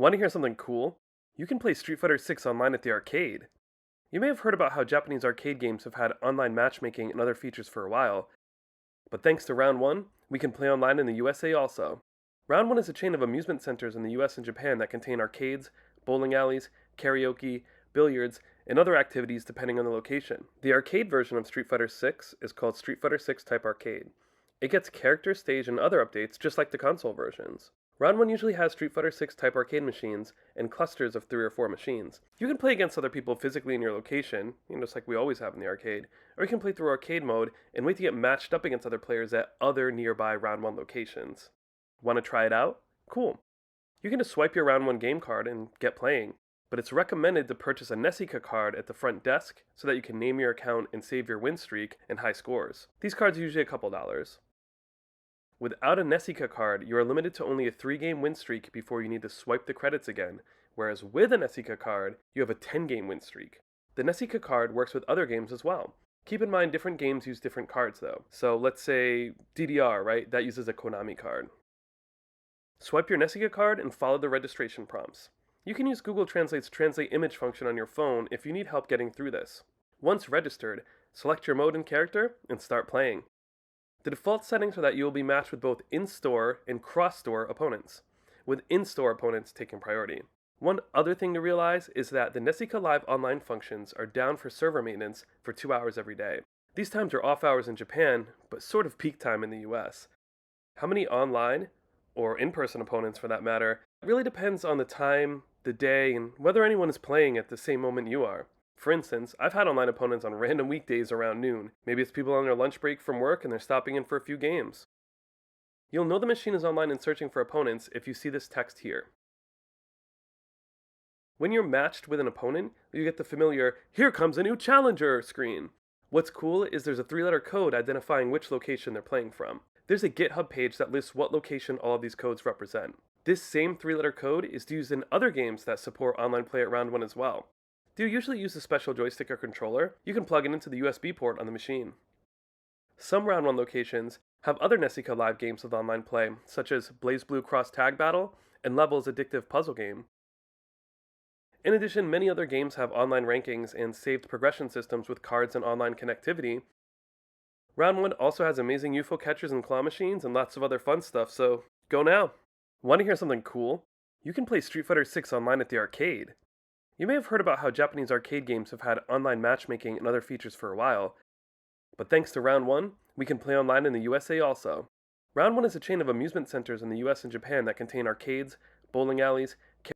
Want to hear something cool? You can play Street Fighter 6 online at the arcade. You may have heard about how Japanese arcade games have had online matchmaking and other features for a while, but thanks to Round 1, we can play online in the USA also. Round 1 is a chain of amusement centers in the US and Japan that contain arcades, bowling alleys, karaoke, billiards, and other activities depending on the location. The arcade version of Street Fighter 6 is called Street Fighter 6 Type Arcade. It gets character, stage, and other updates just like the console versions. Round 1 usually has Street Fighter 6 Type Arcade machines and clusters of 3 or 4 machines. You can play against other people physically in your location, just like we always have in the arcade, or you can play through arcade mode and wait to get matched up against other players at other nearby Round 1 locations. Want to try it out? Cool. You can just swipe your Round 1 game card and get playing, but it's recommended to purchase a Nessica card at the front desk so that you can name your account and save your win streak and high scores. These cards are usually a couple dollars. Without a Nessica card, you are limited to only a 3-game win streak before you need to swipe the credits again, whereas with a Nessica card, you have a 10-game win streak. The Nessica card works with other games as well. Keep in mind different games use different cards though. So let's say DDR, right? That uses a Konami card. Swipe your Nessica card and follow the registration prompts. You can use Google Translate's Translate Image function on your phone if you need help getting through this. Once registered, select your mode and character and start playing. The default settings are that you will be matched with both in-store and cross-store opponents, with in-store opponents taking priority. One other thing to realize is that the Nessica Live online functions are down for server maintenance for 2 hours every day. These times are off hours in Japan, but sort of peak time in the US. How many online, or in-person opponents for that matter, really depends on the time, the day, and whether anyone is playing at the same moment you are. For instance, I've had online opponents on random weekdays around noon. Maybe it's people on their lunch break from work and they're stopping in for a few games. You'll know the machine is online and searching for opponents if you see this text here. When you're matched with an opponent, you get the familiar "Here comes a new challenger" screen. What's cool is there's a 3-letter code identifying which location they're playing from. There's a GitHub page that lists what location all of these codes represent. This same 3-letter code is used in other games that support online play at Round 1 as well. Do you usually use a special joystick or controller? You can plug it into the USB port on the machine. Some Round 1 locations have other Nessica Live games with online play, such as BlazBlue Cross Tag Battle and Level's addictive puzzle game. In addition, many other games have online rankings and saved progression systems with cards and online connectivity. Round 1 also has amazing UFO catchers and claw machines and lots of other fun stuff, so go now! Want to hear something cool? You can play Street Fighter 6 online at the arcade. You may have heard about how Japanese arcade games have had online matchmaking and other features for a while, but thanks to Round 1, we can play online in the USA also. Round 1 is a chain of amusement centers in the US and Japan that contain arcades, bowling alleys,